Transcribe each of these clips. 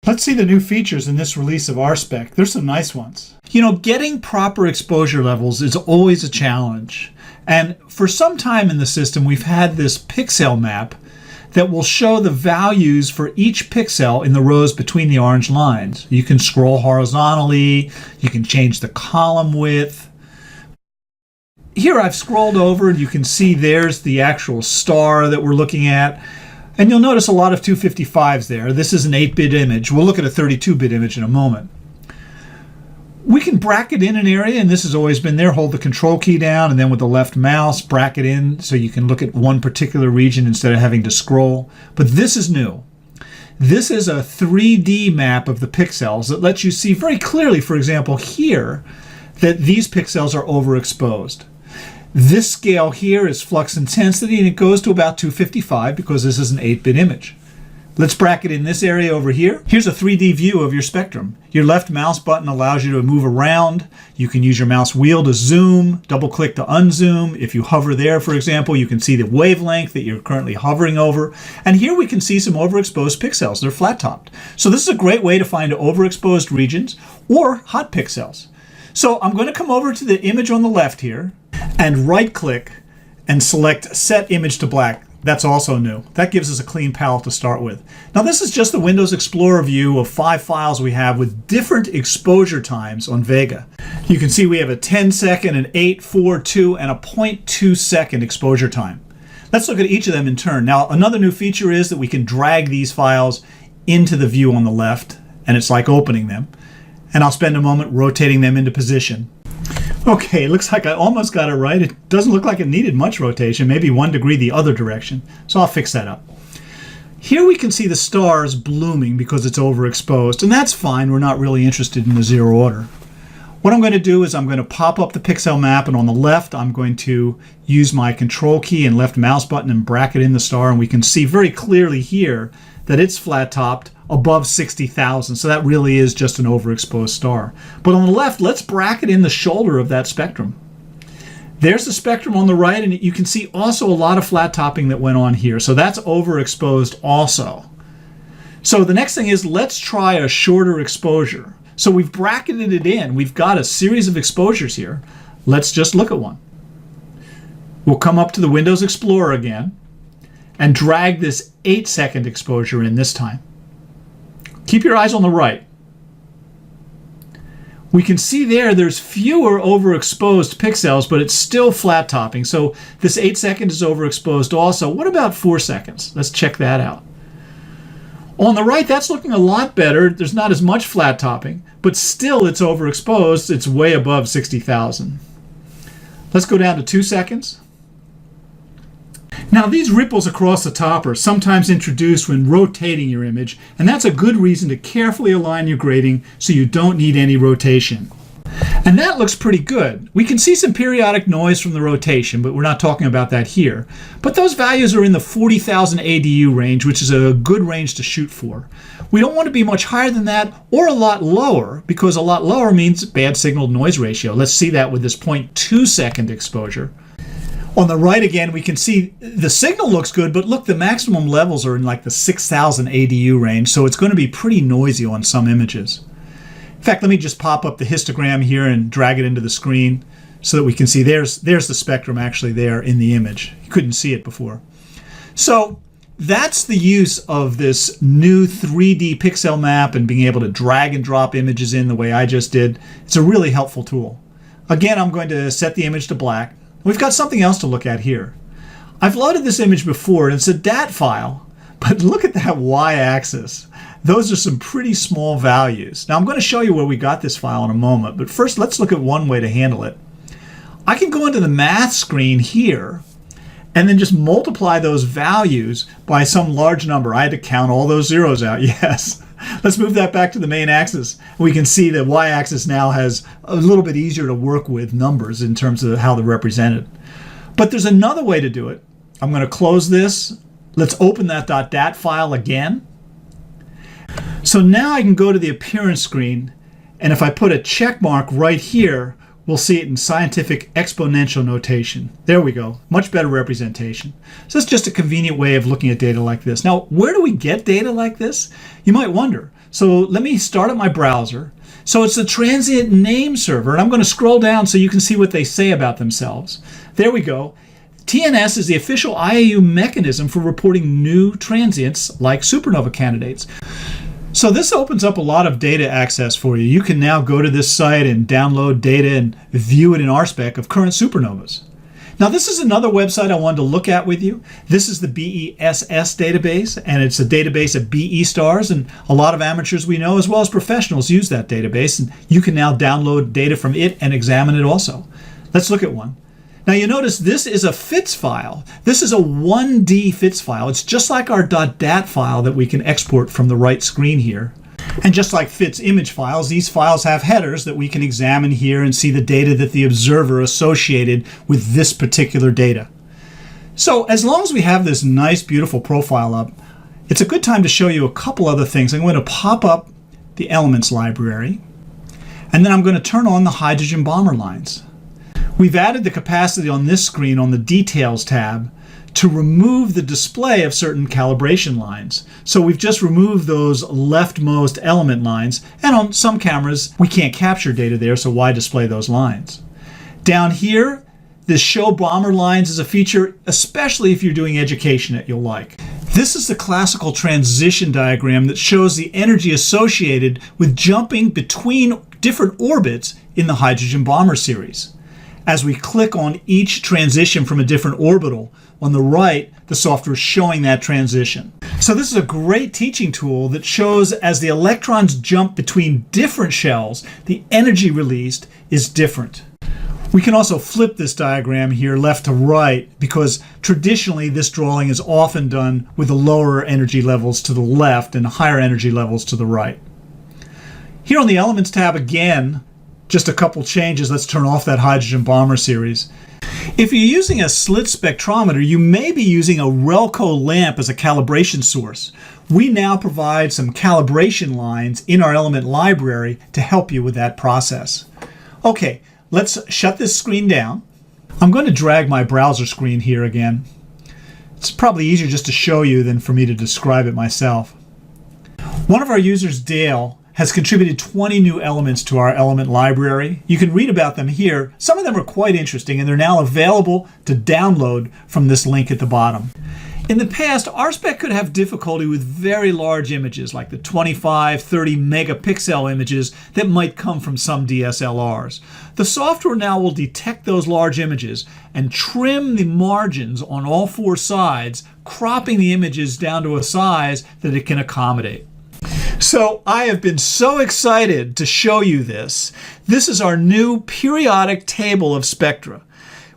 Let's see the new features in this release of RSpec. There's some nice ones. You know, getting proper exposure levels is always a challenge. And for some time in the system, we've had this pixel map that will show the values for each pixel in the rows between the orange lines. You can scroll horizontally, you can change the column width. Here I've scrolled over and you can see there's the actual star that we're looking at. And you'll notice a lot of 255s there. This is an 8-bit image. We'll look at a 32-bit image in a moment. We can bracket in an area, and this has always been there. Hold the control key down, and then with the left mouse, bracket in so you can look at one particular region instead of having to scroll. But this is new. This is a 3D map of the pixels that lets you see very clearly, for example, here, that these pixels are overexposed. This scale here is flux intensity, and it goes to about 255 because this is an 8-bit image. Let's bracket in this area over here. Here's a 3D view of your spectrum. Your left mouse button allows you to move around. You can use your mouse wheel to zoom, double click to unzoom. If you hover there, for example, you can see the wavelength that you're currently hovering over. And here we can see some overexposed pixels. They're flat topped. So this is a great way to find overexposed regions or hot pixels. So I'm going to come over to the image on the left here and right click and select Set Image to Black. That's also new. That gives us a clean palette to start with. Now this is just the Windows Explorer view of 5 files we have with different exposure times on Vega. You can see we have a 10 second, an 8, 4, 2, and a 0.2 second exposure time. Let's look at each of them in turn. Now another new feature is that we can drag these files into the view on the left, and it's like opening them. And I'll spend a moment rotating them into position. Okay, looks like I almost got it right. It doesn't look like it needed much rotation, maybe 1 degree the other direction. So I'll fix that up. Here we can see the stars blooming because it's overexposed, and that's fine. We're not really interested in the zero order. What I'm going to do is I'm going to pop up the pixel map, and on the left I'm going to use my control key and left mouse button and bracket in the star, and we can see very clearly here that it's flat topped above 60,000. So that really is just an overexposed star. But on the left, let's bracket in the shoulder of that spectrum. There's the spectrum on the right, and you can see also a lot of flat topping that went on here. So that's overexposed also. So the next thing is let's try a shorter exposure. So we've bracketed it in. We've got a series of exposures here. Let's just look at one. We'll come up to the Windows Explorer again and drag this 8-second exposure in this time. Keep your eyes on the right. We can see there's fewer overexposed pixels, but it's still flat topping. So this 8 second is overexposed also. What about 4 seconds? Let's check that out. On the right, that's looking a lot better. There's not as much flat topping, but still it's overexposed. It's way above 60,000. Let's go down to 2 seconds. Now these ripples across the top are sometimes introduced when rotating your image, and that's a good reason to carefully align your grading so you don't need any rotation. And that looks pretty good. We can see some periodic noise from the rotation, but we're not talking about that here. But those values are in the 40,000 ADU range, which is a good range to shoot for. We don't want to be much higher than that or a lot lower, because a lot lower means bad signal noise ratio. Let's see that with this 0.2 second exposure. On the right again, we can see the signal looks good, but look, the maximum levels are in like the 6,000 ADU range, so it's going to be pretty noisy on some images. In fact, let me just pop up the histogram here and drag it into the screen so that we can see there's the spectrum actually there in the image. You couldn't see it before. So that's the use of this new 3D pixel map and being able to drag and drop images in the way I just did. It's a really helpful tool. Again, I'm going to set the image to black. We've got something else to look at here. I've loaded this image before, and it's a DAT file, but look at that y-axis. Those are some pretty small values. Now I'm going to show you where we got this file in a moment, but first let's look at one way to handle it. I can go into the math screen here and then just multiply those values by some large number. I had to count all those zeros out, yes. Let's move that back to the main axis. We can see the y-axis now has a little bit easier to work with numbers in terms of how they're represented. But there's another way to do it. I'm going to close this. Let's open that .dat file again. So now I can go to the appearance screen, and if I put a check mark right here, we'll see it in scientific exponential notation. There we go. Much better representation. So it's just a convenient way of looking at data like this. Now, where do we get data like this? You might wonder. So let me start at my browser. So it's the transient name server, and I'm going to scroll down so you can see what they say about themselves. There we go. TNS is the official IAU mechanism for reporting new transients like supernova candidates. So this opens up a lot of data access for you. You can now go to this site and download data and view it in RSpec of current supernovas. Now this is another website I wanted to look at with you. This is the BESS database, and it's a database of BE stars, and a lot of amateurs we know as well as professionals use that database, and you can now download data from it and examine it also. Let's look at one. Now you notice this is a FITS file. This is a 1D FITS file. It's just like our .dat file that we can export from the right screen here. And just like FITS image files, these files have headers that we can examine here and see the data that the observer associated with this particular data. So as long as we have this nice, beautiful profile up, it's a good time to show you a couple other things. I'm going to pop up the elements library, and then I'm going to turn on the hydrogen bomber lines. We've added the capacity on this screen on the Details tab to remove the display of certain calibration lines. So we've just removed those leftmost element lines, and on some cameras we can't capture data there, so why display those lines? Down here, this Show Bomber Lines is a feature, especially if you're doing education, that you'll like. This is the classical transition diagram that shows the energy associated with jumping between different orbits in the hydrogen bomber series. As we click on each transition from a different orbital, on the right, the software is showing that transition. So this is a great teaching tool that shows as the electrons jump between different shells, the energy released is different. We can also flip this diagram here left to right because traditionally this drawing is often done with the lower energy levels to the left and higher energy levels to the right. Here on the Elements tab again, just a couple changes. Let's turn off that hydrogen bomber series. If you're using a slit spectrometer, you may be using a Relco lamp as a calibration source. We now provide some calibration lines in our element library to help you with that process. Okay, let's shut this screen down. I'm going to drag my browser screen here again. It's probably easier just to show you than for me to describe it myself. One of our users, Dale, has contributed 20 new elements to our element library. You can read about them here. Some of them are quite interesting, and they're now available to download from this link at the bottom. In the past, RSpec could have difficulty with very large images like the 25, 30 megapixel images that might come from some DSLRs. The software now will detect those large images and trim the margins on all four sides, cropping the images down to a size that it can accommodate. So I have been so excited to show you this. This is our new periodic table of spectra.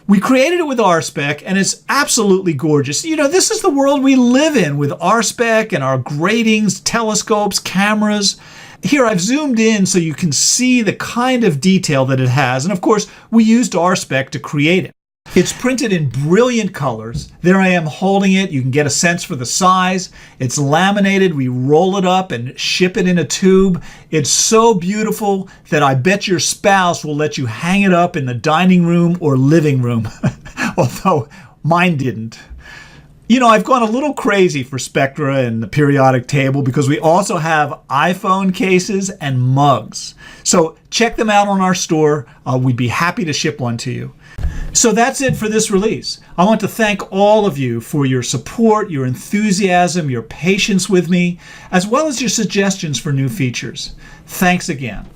We created it with RSpec, and it's absolutely gorgeous. You know, this is the world we live in with RSpec and our gratings, telescopes, cameras. Here I've zoomed in so you can see the kind of detail that it has. And of course, we used RSpec to create it. It's printed in brilliant colors. There I am holding it. You can get a sense for the size. It's laminated. We roll it up and ship it in a tube. It's so beautiful that I bet your spouse will let you hang it up in the dining room or living room, although mine didn't. You know, I've gone a little crazy for Spectra and the periodic table because we also have iPhone cases and mugs. So check them out on our store. We'd be happy to ship one to you. So that's it for this release. I want to thank all of you for your support, your enthusiasm, your patience with me, as well as your suggestions for new features. Thanks again.